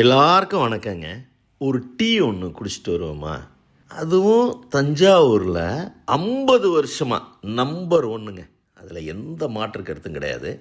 எல்லாருக்கும் வணக்கங்க. ஒரு டீ ஒன்று குடிச்சிட்டு வருவோமா? அதுவும் தஞ்சாவூரில் 50 வருஷமாக நம்பர் ஒன்றுங்க. அதில் எந்த மாற்று கருத்தும் கிடையாது.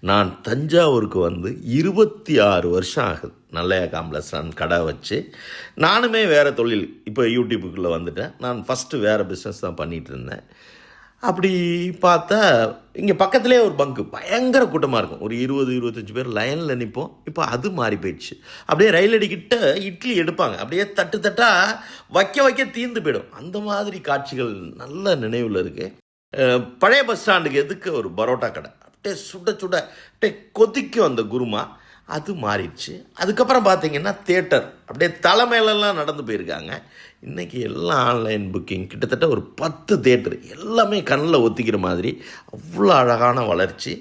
நான் தஞ்சாவூருக்கு வந்து 26 வருஷம் ஆகுது. நல்லையா காம்ப்ளெக்ஸ் நான் கடை வச்சு நானுமே வேறு தொழில் இப்போ யூடியூப்புக்குள்ளே வந்துட்டேன். நான் ஃபஸ்ட்டு வேறு பிஸ்னஸ் தான் பண்ணிகிட்டு இருந்தேன். அப்படி பார்த்தா இங்கே பக்கத்துலேயே ஒரு பங்கு பயங்கர கூட்டமாக இருக்கும். ஒரு 20-25 பேர் லைனில் நிற்போம். இப்போ அது மாறி போயிடுச்சு. அப்படியே ரயில் அடிக்கிட்ட இட்லி எடுப்பாங்க, அப்படியே தட்டு தட்டாக வைக்க தீர்ந்து போயிடும். அந்த மாதிரி காட்சிகள் நல்ல நினைவில் இருக்குது. பழைய பஸ் ஸ்டாண்டுக்கு எதுக்கு ஒரு பரோட்டா கடை, அப்படியே சுட அப்படியே கொதிக்கும் அந்த குருமா. அது மாறிடுச்சு. அதுக்கப்புறம் பார்த்தீங்கன்னா தியேட்டர் அப்படியே தலைமையிலலாம் நடந்து போயிருக்காங்க. இன்றைக்கி எல்லாம் ஆன்லைன் புக்கிங், கிட்டத்தட்ட ஒரு 10 தியேட்டர், எல்லாமே கண்ணில் ஒத்திக்கிற மாதிரி அவ்வளோ அழகான வளர்ச்சி.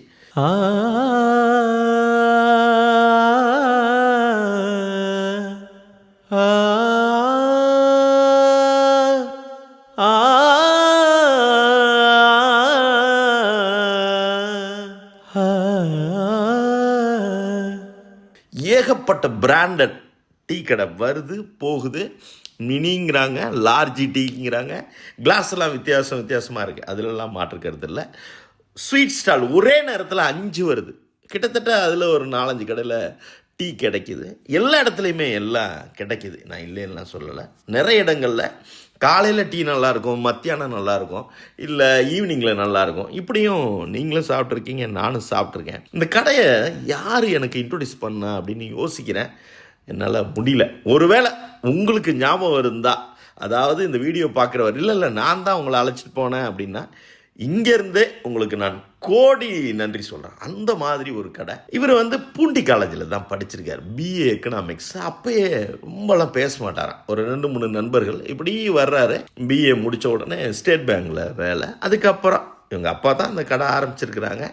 ஏகப்பட்ட பிராண்டட் டீ கடை வருது போகுது. மினிங்கிறாங்க, லார்ஜி டீங்கிறாங்க, கிளாஸ்லாம் வித்தியாசமாக இருக்குது. அதிலெல்லாம் மாற்றுக்கிறது இல்லை. ஸ்வீட் ஸ்டால் ஒரே நேரத்தில் 5 வருது. கிட்டத்தட்ட அதில் ஒரு 4-5 கடையில் டீ கிடைக்கிது. எல்லா இடத்துலையுமே எல்லாம் கிடைக்கிது. நான் இல்லைன்னா சொல்லலை. நிறைய இடங்களில் காலையில் டீ நல்லாயிருக்கும், மத்தியானம் நல்லாயிருக்கும், இல்லை ஈவினிங்கில் நல்லாயிருக்கும். இப்படியும் நீங்களும் சாப்பிட்ருக்கீங்க, நானும் சாப்பிட்ருக்கேன். இந்த கடையை யார் எனக்கு இன்ட்ரொடியூஸ் பண்ணா அப்படின்னு யோசிக்கிறேன். என்னால் முடியல. ஒருவேளை உங்களுக்கு ஞாபகம் இருந்தால், அதாவது இந்த வீடியோ பார்க்குறவர் இல்லை நான் தான் உங்களை அழைச்சிட்டு போனேன் அப்படின்னா, இங்கேருந்தே உங்களுக்கு நான் கோடி நன்றி சொல்கிறேன். அந்த மாதிரி ஒரு கடை. இவர் வந்து பூண்டி காலேஜில் தான் படிச்சிருக்கார், BA எக்கனாமிக்ஸ். அப்போயே ரொம்பலாம் பேச மாட்டாராம். ஒரு 2-3 நண்பர்கள் இப்படி வர்றாரு. BA முடித்த உடனே ஸ்டேட் பேங்கில் வேலை. அதுக்கப்புறம் இவங்க அப்பா தான் அந்த கடை ஆரம்பிச்சிருக்கிறாங்க.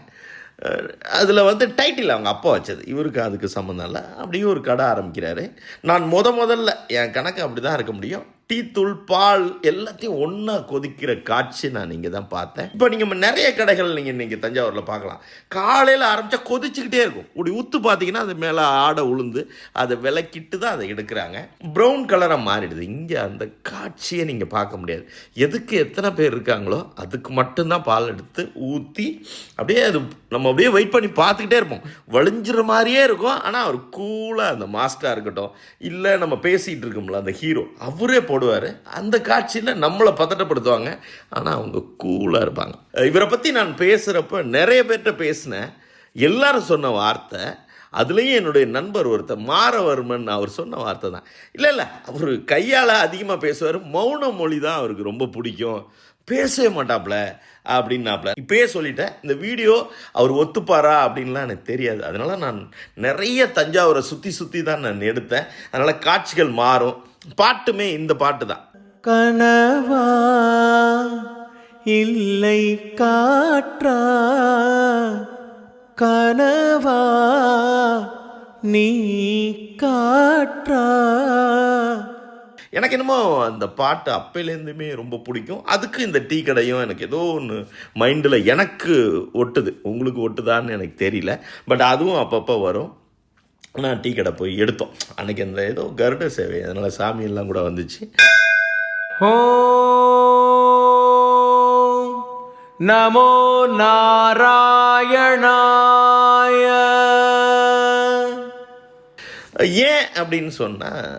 அதில் வந்து டைட்டில் அவங்க அப்பா வச்சது, இவருக்கு அதுக்கு சம்மந்தம் இல்லை. அப்படியே ஒரு கடை ஆரம்பிக்கிறாரு. நான் முதல்ல என் கணக்கு அப்படி தான் இருக்க முடியும். டீ தூள், பால் எல்லாத்தையும் ஒன்றா கொதிக்கிற காட்சி நான் இங்கே தான் பார்த்தேன். இப்போ நீங்கள் நிறைய கடைகள் நீங்கள் இன்றைக்கி தஞ்சாவூரில் பார்க்கலாம். காலையில் ஆரம்பித்தா கொதிச்சுக்கிட்டே இருக்கும். இப்படி ஊற்று பார்த்தீங்கன்னா அது மேலே ஆடை உளுந்து அதை விளக்கிட்டு தான் அதை எடுக்கிறாங்க. ப்ரௌன் கலராக மாறிடுது. இங்கே அந்த காட்சியை நீங்கள் பார்க்க முடியாது. எதுக்கு எத்தனை பேர் இருக்காங்களோ அதுக்கு மட்டும்தான் பால் எடுத்து ஊற்றி அப்படியே அது நம்ம அப்படியே வெயிட் பண்ணி பார்த்துக்கிட்டே இருப்போம். வலிஞ்சிற மாதிரியே இருக்கும். ஆனால் அவர் கூலாக அந்த மாஸ்டராக இருக்கட்டும், இல்லை நம்ம பேசிகிட்டு இருக்கோம்ல அந்த ஹீரோ, அவரே போடுவார். அந்த காட்சியில் நம்மளை பதட்டப்படுத்துவாங்க. ஆனால் அவங்க கூலாக இருப்பாங்க. இவரை பற்றி நான் பேசுகிறப்ப நிறைய பேர்கிட்ட பேசினேன். எல்லாரும் சொன்ன வார்த்தை, அதுலேயும் என்னுடைய நண்பர் ஒருத்தர் மாரவர்மன், அவர் சொன்ன வார்த்தை தான், இல்லை அவர் கையால் அதிகமாக பேசுவார், மௌன மொழி தான் அவருக்கு ரொம்ப பிடிக்கும், பேசவே மாட்டாப்ல அப்படின்னாப்ல. இப்பயே சொல்லிட்டேன், இந்த வீடியோ அவர் ஒத்துப்பாரா அப்படின்லாம் எனக்கு தெரியாது. அதனால் நான் நிறைய தஞ்சாவூரை சுற்றி தான் நான் எடுத்தேன். அதனால் காட்சிகள் மாறும். பாட்டுமே இந்த பாட்டு தான். கனவா இல்லை காற்றா, கனவா நீ காற்றா. எனக்கு என்னமோ அந்த பாட்டு அப்பையிலேருந்துமே ரொம்ப பிடிக்கும். அதுக்கு இந்த டீ கடையும் எனக்கு ஏதோ ஒன்று மைண்டில் எனக்கு ஒட்டுது. உங்களுக்கு ஒட்டுதான்னு எனக்கு தெரியல. பட் அதுவும் அப்பப்போ வரும். நான் டீ கடை போய் எடுத்தோம் அன்றைக்கி. அந்த ஏதோ கருட சேவை, அதனால் சாமியெல்லாம் கூட வந்துச்சு. ஓம் நமோ நாராயணாய. ஏன் அப்படின்னு சொன்னால்,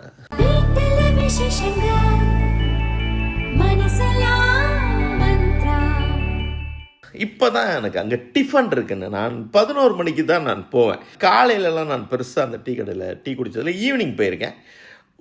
இப்போ தான் எனக்கு அங்கே டிஃபன் இருக்குன்னு. நான் 11 மணிக்கு தான் நான் போவேன். காலையிலலாம் நான் பெருசாக அந்த டீ கடையில் டீ குடித்ததில்ல. ஈவினிங் போயிருக்கேன்.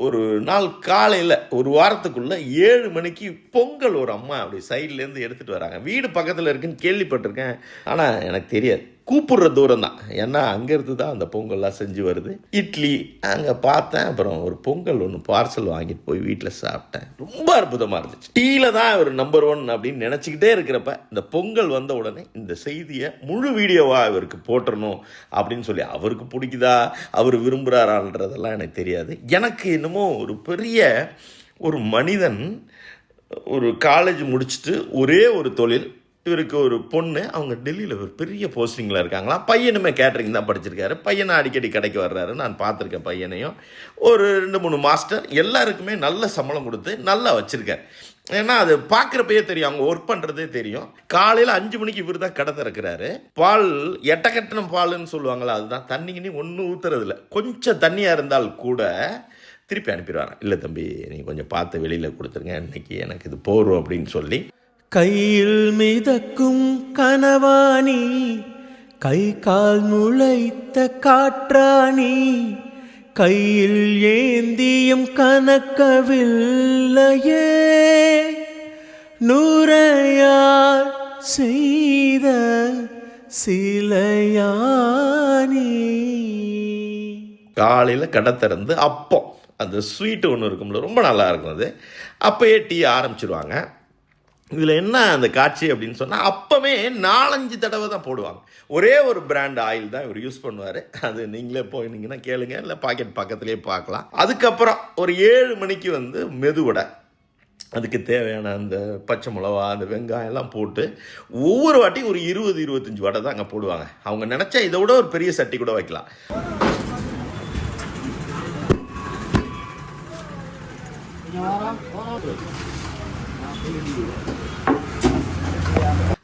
ஒரு நாள் காலையில் ஒரு வாரத்துக்குள்ளே 7 மணிக்கு பொங்கல் ஒரு அம்மா அப்படி சைட்லேருந்து எடுத்துகிட்டு வராங்க. வீடு பக்கத்தில் இருக்குன்னு கேள்விப்பட்டிருக்கேன், ஆனால் எனக்கு தெரியாது. கூப்பிடுற தூரம் தான். ஏன்னா அங்கேருந்து தான் அந்த பொங்கல்லாம் செஞ்சு வருது. இட்லி அங்கே பார்த்தேன். அப்புறம் ஒரு பொங்கல் ஒன்று பார்சல் வாங்கிட்டு போய் வீட்டில் சாப்பிட்டேன். ரொம்ப அற்புதமாக இருந்துச்சு. டீயில் தான் ஒரு நம்பர் 1 அப்படின்னு நினச்சிக்கிட்டே இருக்கிறப்ப இந்த பொங்கல் வந்த உடனே இந்த செய்தியை முழு வீடியோவாக இவருக்கு போட்டுறணும் அப்படின்னு சொல்லி, அவருக்கு பிடிக்குதா, அவர் விரும்புகிறாரான்றதெல்லாம் எனக்கு தெரியாது. எனக்கு என்னமோ ஒரு பெரிய ஒரு மனிதன் ஒரு காலேஜ் முடிச்சுட்டு ஒரே ஒரு தொழில். இவருக்கு ஒரு பொண்ணு, அவங்க டெல்லியில் ஒரு பெரிய போஸ்டிங்கில் இருக்காங்களாம். பையனுமே கேட்ரிங் தான் படிச்சிருக்காரு. பையனை அடிக்கடி கடைக்கு வர்றாரு, நான் பார்த்துருக்கேன் பையனையும். ஒரு 2-3 மாஸ்டர், எல்லாருக்குமே நல்ல சம்பளம் கொடுத்து நல்லா வச்சுருக்காரு. ஏன்னா அது பார்க்குறப்பயே தெரியும், அவங்க ஒர்க் பண்ணுறதே தெரியும். காலையில் 5 மணிக்கு இவர் தான் கடை திறக்கிறாரு. பால் எட்டக்கட்டின பால்னு சொல்லுவாங்களா, அதுதான். தண்ணிக்குன்னு ஒன்றும் ஊற்றுறதில்ல. கொஞ்சம் தண்ணியாக இருந்தால் கூட திருப்பி அனுப்பிடுவாங்க. இல்லை தம்பி, நீங்கள் கொஞ்சம் பார்த்து வெளியில் கொடுத்துருங்க, இன்னைக்கு எனக்கு இது போரும் அப்படின்னு சொல்லி. கையில் மிதக்கும் கனவாணி, கை கால் முளைத்த காற்றாணி, கையில் ஏந்தியும் கனக்கவில்லையே, நூறையார் செய்த சிலையானி. காலையில் கடை திறந்து அப்போ அந்த ஸ்வீட்டு ஒன்று இருக்கும்ல, ரொம்ப நல்லா இருக்கும் அது. அப்போயே டீ ஆரம்பிச்சிடுவாங்க. இதில் என்ன அந்த காட்சி அப்படின்னு சொன்னால், அப்போவே 4-5 தடவை தான் போடுவாங்க. ஒரே ஒரு பிராண்ட் ஆயில் தான் இவர் யூஸ் பண்ணுவார். அது நீங்களே போயிருந்தீங்கன்னா கேளுங்க, இல்லை பாக்கெட் பக்கத்துலேயே பார்க்கலாம். அதுக்கப்புறம் ஒரு 7 மணிக்கு வந்து மெதுவடை, அதுக்கு தேவையான அந்த பச்சை மிளகா, அந்த வெங்காயம் எல்லாம் போட்டு ஒவ்வொரு வாட்டியும் ஒரு 20-25 வடை தான் அங்கே போடுவாங்க. அவங்க நினச்சா இதை விட ஒரு பெரிய சட்டி கூட வைக்கலாம்.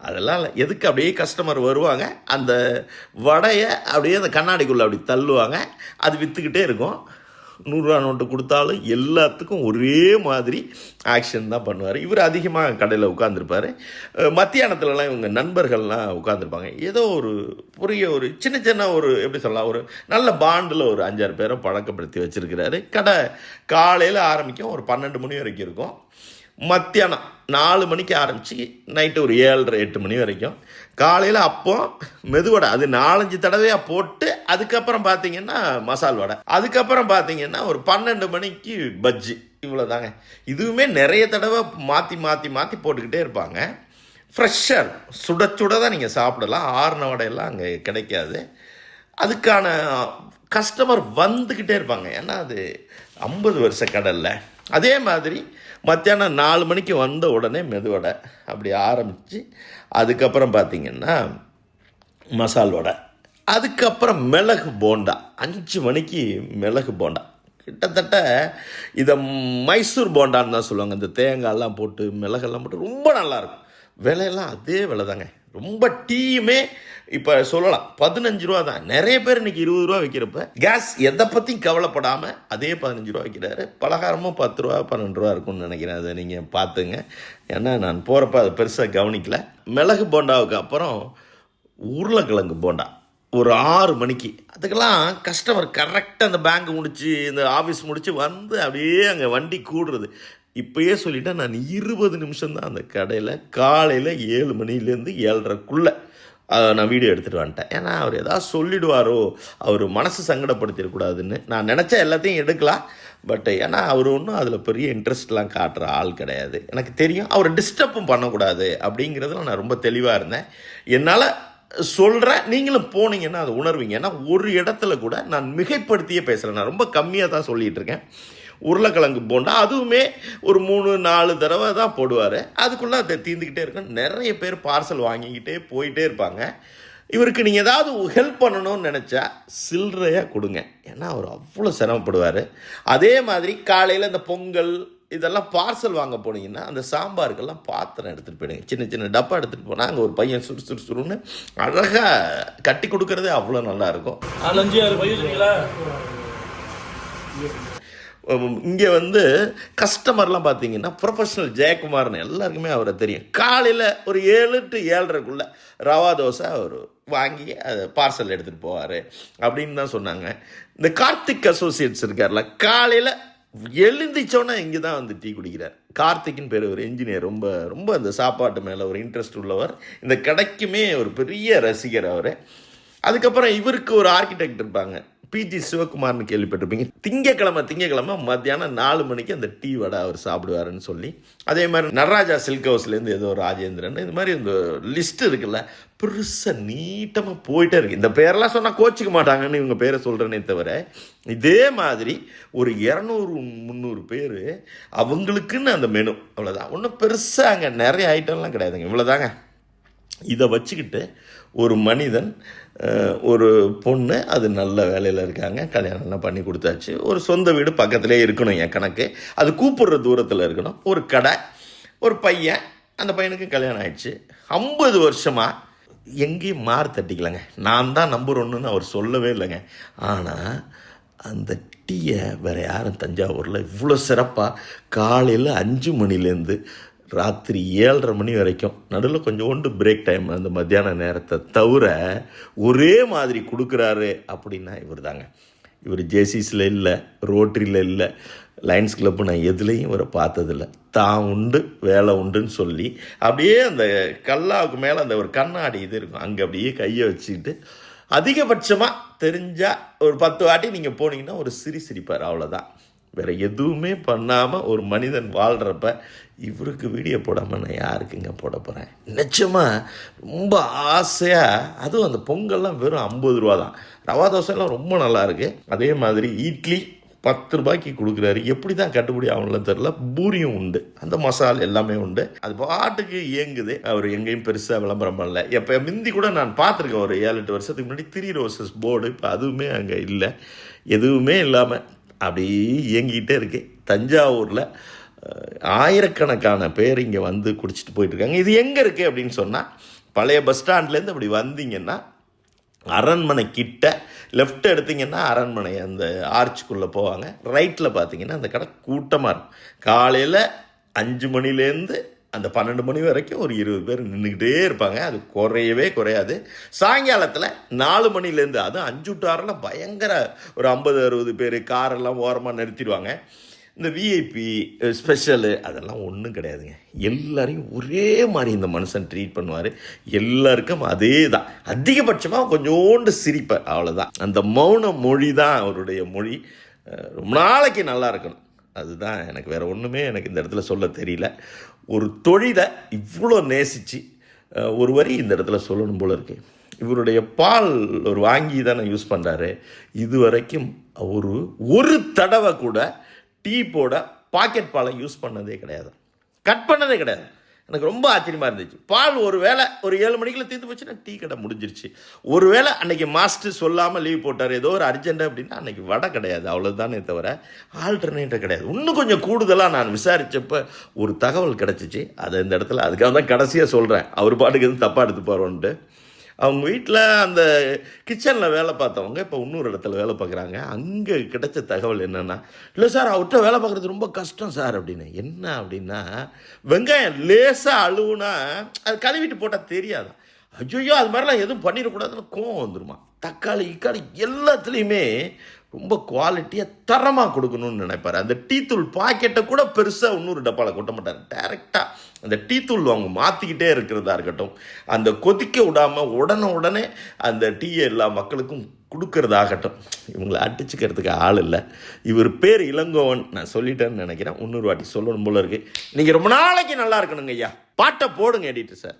அதெல்லாம் இல்லை, எதுக்கு அப்படியே கஸ்டமர் வருவாங்க, அந்த வடையை அப்படியே அந்த கண்ணாடிக்குள்ளே அப்படி தள்ளுவாங்க, அது விற்றுக்கிட்டே இருக்கும். 100 ரூபா நோட்டு கொடுத்தாலும் எல்லாத்துக்கும் ஒரே மாதிரி ஆக்ஷன் தான் பண்ணுவார். இவர் அதிகமாக கடையில் உட்காந்துருப்பார். மத்தியானத்துலலாம் இவங்க நண்பர்கள்லாம் உட்காந்துருப்பாங்க. ஏதோ ஒரு சின்ன சின்ன ஒரு எப்படி சொல்லலாம், ஒரு நல்ல பாண்டில் ஒரு 5-6 பேரை பழக்கப்படுத்தி வச்சுருக்கிறாரு. கடை காலையில் ஆரம்பிக்கும், ஒரு 12 மணி வரைக்கும் இருக்கும். மத்தியானம் 4 மணிக்கு ஆரம்பித்து நைட்டு ஒரு 7:30-8 மணி வரைக்கும். காலையில் அப்போ மெதுவடை, அது 4-5 தடவையாக போட்டு, அதுக்கப்புறம் பார்த்தீங்கன்னா மசால் வடை, அதுக்கப்புறம் பார்த்தீங்கன்னா ஒரு 12 மணிக்கு பஜ்ஜி. இவ்வளோ தாங்க. இதுவுமே நிறைய தடவை மாற்றி மாற்றி மாற்றி போட்டுக்கிட்டே இருப்பாங்க. ஃப்ரெஷ்ஷாக சுட சுட தான் நீங்கள் சாப்பிடலாம். ஆறுன வடையெல்லாம் அங்கே கிடைக்காது. அதுக்கான கஸ்டமர் வந்துக்கிட்டே இருப்பாங்க. ஏன்னா அது 50 வருஷ கடல்ல. அதே மாதிரி மத்தியானம் 4 மணிக்கு வந்த உடனே மெதுவடை அப்படி ஆரம்பித்து, அதுக்கப்புறம் பார்த்திங்கன்னா மசால் வடை, அதுக்கப்புறம் மிளகு போண்டா. 5 மணிக்கு மிளகு போண்டா. கிட்டத்தட்ட இதை மைசூர் போண்டான்னு தான் சொல்லுவாங்க. இந்த தேங்காயெல்லாம் போட்டு மிளகெல்லாம் போட்டு ரொம்ப நல்லாயிருக்கும். விலையெல்லாம் அதே விலை தாங்க. ரொம்ப டீயுமே இப்போ சொல்லலாம் 15 ரூபா தான். நிறைய பேர் இன்றைக்கி 20 ரூபா விற்கிறப்ப கேஸ் எதை பற்றியும் கவலைப்படாமல் அதே 15 ரூபா விற்கிறாரு. பலகாரமும் 10 ரூபா 12 ரூபா இருக்கும்னு நினைக்கிறேன். அதை நீங்கள் பார்த்துங்க. ஏன்னா நான் போகிறப்ப அதை பெருசாக கவனிக்கல. மிளகு போண்டாவுக்கு அப்புறம் உருளைக்கிழங்கு போண்டா ஒரு 6 மணிக்கு. அதுக்கெல்லாம் கஸ்டமர் கரெக்டாக அந்த பேங்க் முடித்து இந்த ஆஃபீஸ் முடித்து வந்து அப்படியே அங்கே வண்டி கூடுறது. இப்போயே சொல்லிட்டேன், நான் 20 நிமிஷம் தான் அந்த கடையில். காலையில் 7 மணிலேருந்து 7:30க்குள்ளே நான் வீடியோ எடுத்துகிட்டு வந்துட்டேன். ஏன்னா அவர் ஏதாவது சொல்லிடுவாரோ, அவர் மனசு சங்கடப்படுத்திடக்கூடாதுன்னு. நான் நினச்சா எல்லாத்தையும் எடுக்கலாம். பட் ஏன்னா அவர் ஒன்றும் அதில் பெரிய இன்ட்ரெஸ்ட்லாம் காட்டுற ஆள் கிடையாது. எனக்கு தெரியும், அவர் டிஸ்டர்பும் பண்ணக்கூடாது அப்படிங்கிறதுல நான் ரொம்ப தெளிவாக இருந்தேன். என்னால் சொல்கிறேன், நீங்களும் போனீங்கன்னா அதை உணர்வீங்க. ஏன்னா ஒரு இடத்துல கூட நான் மிகைப்படுத்தியே பேசுகிறேன். நான் ரொம்ப கம்மியாக தான் சொல்லிகிட்டு இருக்கேன். உருளைக்கிழங்கு போண்டா அதுவுமே ஒரு 3-4 தடவை தான் போடுவார். அதுக்குள்ளே அதை தீர்ந்துக்கிட்டே இருக்கும். நிறைய பேர் பார்சல் வாங்கிக்கிட்டே போயிட்டே இருப்பாங்க. இவருக்கு நீங்கள் ஏதாவது ஹெல்ப் பண்ணணும்னு நினச்சா சில்லறையாக கொடுங்க. ஏன்னா அவர் அவ்வளோ சிரமப்படுவார். அதே மாதிரி காலையில் இந்த பொங்கல் இதெல்லாம் பார்சல் வாங்க போனீங்கன்னா அந்த சாம்பாருக்கெல்லாம் பாத்திரம் எடுத்துகிட்டு போயிடுங்க. சின்ன சின்ன டப்பா எடுத்துகிட்டு போனால் அங்கே ஒரு பையன் சுறுசுறுன்னு அழகாக கட்டி கொடுக்குறதே அவ்வளோ நல்லாயிருக்கும். இங்கே வந்து கஸ்டமர்லாம் பார்த்தீங்கன்னா ப்ரொஃபஷனல் ஜெயக்குமார்னு எல்லாருக்குமே அவரை தெரியும். காலையில் ஒரு 7 to 7:30க்குள்ளே ரவா தோசை அவர் வாங்கி அதை பார்சல் எடுத்துகிட்டு போவார் அப்படின்னு தான் சொன்னாங்க. இந்த கார்த்திக் அசோசியேட்ஸ் இருக்கார்ல, காலையில் எழுந்திரிச்சோன்னே இங்கே தான் வந்து டீ குடிக்கிறார். கார்த்திக்னு பேர், ஒரு இன்ஜினியர். ரொம்ப ரொம்ப இந்த சாப்பாட்டு மேலே ஒரு இன்ட்ரெஸ்ட் உள்ளவர். இந்த கடைக்குமே ஒரு பெரிய ரசிகர் அவர். அதுக்கப்புறம் இவருக்கு ஒரு ஆர்கிடெக்ட் இருப்பாங்க, பிஜி சிவகுமார்னு கேள்விப்பட்டிருப்பீங்க. திங்கக்கிழமை மத்தியானம் 4 மணிக்கு அந்த டீ வடை அவர் சாப்பிடுவாருன்னு சொல்லி, அதே மாதிரி நடராஜா சில்க் ஹவுஸ்லேருந்து ஏதோ ராஜேந்திரன், இது மாதிரி இந்த லிஸ்ட் இருக்குல்ல, பெருசாக நீட்டமாக போயிட்டே இருக்கு. இந்த பேரெல்லாம் சொன்னால் கோச்சிக்க மாட்டாங்கன்னு இவங்க பேரை சொல்கிறேனே தவிர, இதே மாதிரி ஒரு 200-300 பேர் அவங்களுக்குன்னு அந்த மெனு, அவ்வளோதான். ஒன்றும் பெருசாக அங்கே நிறைய ஐட்டம்லாம் கிடையாதுங்க, இவ்வளோதாங்க. இதை வச்சுக்கிட்டு ஒரு மனிதன், ஒரு பொண்ணு, அது நல்ல வேலையில் இருக்காங்க, கல்யாணம்லாம் பண்ணி கொடுத்தாச்சு, ஒரு சொந்த வீடு பக்கத்திலே இருக்கணும், என் கணக்கு அது கூப்பிடுற தூரத்தில் இருக்கணும், ஒரு கடை, ஒரு பையன், அந்த பையனுக்கு கல்யாணம் ஆயிடுச்சு. 50 வருஷமாக எங்கேயும் மாறு தட்டிக்கலங்க. நான் தான் நம்பர் 1ன்னு அவர் சொல்லவே இல்லைங்க. ஆனால் அந்த டீயை வேறு யாரும் தஞ்சாவூரில் இவ்வளோ சிறப்பாக காலையில் 5 மணிலேருந்து ராத்திரி 7:30 மணி வரைக்கும், நடுவில் கொஞ்சோண்டு பிரேக் டைம் அந்த மத்தியான நேரத்தை தவிர ஒரே மாதிரி கொடுக்குறாரு அப்படின்னா இவர் தாங்க. இவர் ஜேசிஸில் இல்லை, ரோட்டரியில் இல்லை, லயன்ஸ் கிளப்பு, நான் எதுலேயும் இவரை பார்த்ததில்ல. தான் உண்டு வேலை உண்டுன்னு சொல்லி அப்படியே அந்த கல்லாவுக்கு மேலே அந்த ஒரு கண்ணாடி இது இருக்கும், அங்கே அப்படியே கையை வச்சுக்கிட்டு அதிகபட்சமாக தெரிஞ்சால் ஒரு 10 வாட்டி நீங்கள் போனீங்கன்னா ஒரு சிரிப்பார், அவ்வளோதான். வேறு எதுவுமே பண்ணாமல் ஒரு மனிதன் வாழ்கிறப்ப இவருக்கு வீடியோ போடாமல் நான் யாருக்குங்க போட போகிறேன்? நிச்சயமாக ரொம்ப ஆசையாக, அதுவும் அந்த பொங்கல்லாம் வெறும் 50 ரூபா தான். ரவா தோசைலாம் ரொம்ப நல்லாயிருக்கு. அதே மாதிரி இட்லி 10 ரூபாய்க்கு கொடுக்குறாரு. எப்படி தான் கட்டுப்படி ஆகணும்னு தெரில. பூரியும் உண்டு, அந்த மசால் எல்லாமே உண்டு, அது பாட்டுக்கு இயங்குது. அவர் எங்கேயும் பெருசாக விளம்பரம் பண்ணல. எப்போ முந்தி கூட நான் பார்த்துருக்கேன், ஒரு 7-8 வருஷத்துக்கு முன்னாடி 3 ரோசஸ் போர்டு, இப்போ அதுவுமே அங்கே இல்லை. எதுவுமே இல்லாமல் அப்படியே இயங்கிக்கிட்டே இருக்கு. தஞ்சாவூரில் ஆயிரக்கணக்கான பேர் இங்கே வந்து குடிச்சிட்டு போயிட்டுருக்காங்க. இது எங்கே இருக்குது அப்படின்னு சொன்னால், பழைய பஸ் ஸ்டாண்ட்லேருந்து அப்படி வந்தீங்கன்னா அரண்மனை கிட்ட லெஃப்ட் எடுத்திங்கன்னா அரண்மனை அந்த ஆர்ச்சுக்குள்ளே போவாங்க. ரைட்டில் பார்த்தீங்கன்னா அந்த கடை கூட்டமாக இருக்கும். காலையில் 5 மணிலேருந்து அந்த 12 மணி வரைக்கும் ஒரு 20 பேர் நின்றுக்கிட்டே இருப்பாங்க. அது குறையவே குறையாது. சாயங்காலத்தில் 4 மணிலேருந்து, அதுவும் 5 to 6 பயங்கர ஒரு 50-60 பேர் காரெல்லாம் ஓரமாக நிறுத்திடுவாங்க. இந்த விஐபி ஸ்பெஷலு அதெல்லாம் ஒன்றும் கிடையாதுங்க. எல்லாரையும் ஒரே மாதிரி இந்த மனுஷன் ட்ரீட் பண்ணுவார். எல்லாருக்கும் அதே தான். அதிகபட்சமாக கொஞ்சோண்டு சிரிப்பார், அவ்வளோதான். அந்த மௌன மொழி தான் அவருடைய மொழி. ரொம்ப நாளைக்கு நல்லா இருக்கணும், அதுதான் எனக்கு. வேறு ஒன்றுமே எனக்கு இந்த இடத்துல சொல்ல தெரியல. ஒரு தொழிலை இவ்வளோ நேசித்து ஒரு வரி இந்த இடத்துல சொல்லணும் போல இருக்கு. இவருடைய பால் ஒரு வாங்கி தானே யூஸ் பண்ணுறாரு. இது வரைக்கும் ஒரு தடவை கூட டீ போட பாக்கெட் பாலை யூஸ் பண்ணதே கிடையாது, கட் பண்ணதே கிடையாது. எனக்கு ரொம்ப ஆச்சரியமாக இருந்துச்சு. பால் ஒரு வேளை ஒரு 7 மணிக்குள்ள தீர்ந்து போச்சுன்னா டீ கடை முடிஞ்சிருச்சு. ஒரு வேளை அன்றைக்கி மாஸ்டர் சொல்லாமல் லீவ் போட்டார், ஏதோ ஒரு அர்ஜென்ட் அப்படின்னா அன்றைக்கி வடை கிடையாது, அவ்வளோதானே தவிர ஆல்டர்னேட்டிவ் கிடையாது. இன்னும் கொஞ்சம் கூடுதலாக நான் விசாரித்தப்போ ஒரு தகவல் கிடச்சிச்சு. அதை இந்த இடத்துல அதுக்காக தான் கடைசியாக சொல்கிறேன், அவர் பாட்டுக்கு எதுவும் தப்பாக எடுத்து போகிறோன்ட்டு. அவங்க வீட்டில் அந்த கிச்சனில் வேலை பார்த்தவங்க இப்போ இன்னொரு இடத்துல வேலை பார்க்குறாங்க. அங்கே கிடைச்ச தகவல் என்னென்னா, இல்லை சார் அவர்கிட்ட வேலை பார்க்குறது ரொம்ப கஷ்டம் சார் அப்படின்னு. என்ன அப்படின்னா, வெங்காயம் லேசாக அழுவுனா அது கழுவிட்டு போட்டால் தெரியாதான். ஐயோ அது மாதிரிலாம் எதுவும் பண்ணிடக்கூடாதுன்னு கோவம் வந்துடுமா. தக்காளி எல்லாத்துலேயுமே ரொம்ப குவாலிட்டியாக தரமாக கொடுக்கணும்னு நினைப்பார். அந்த டீ தூள் பாக்கெட்டை கூட பெருசாக இன்னொரு டப்பாவில் கொட்ட மாட்டார். டைரெக்டாக அந்த டீ தூள் அவங்க மாற்றிக்கிட்டே இருக்கிறதா இருக்கட்டும், அந்த கொதிக்க விடாமல் உடனே அந்த டீயை எல்லா மக்களுக்கும் கொடுக்கறதாகட்டும், இவங்களை அடிச்சுக்கிறதுக்கு ஆள் இல்லை. இவர் பேர் இளங்கோவன், நான் சொல்லிட்டேன்னு நினைக்கிறேன். இன்னொரு வாட்டி சொல்லணும் போல இருக்கு. நீங்கள் ரொம்ப நாளைக்கு நல்லா இருக்கணுங்க ஐயா. பாட்டை போடுங்க எடிட்டர் சார்.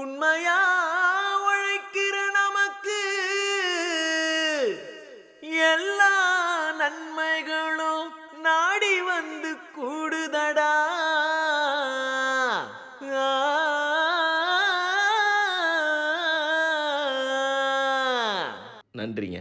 உண்மையா உழைக்கிற நமக்கு எல்லா நன்மைகளும் நாடி வந்து கூடுதடா. நன்றிங்க.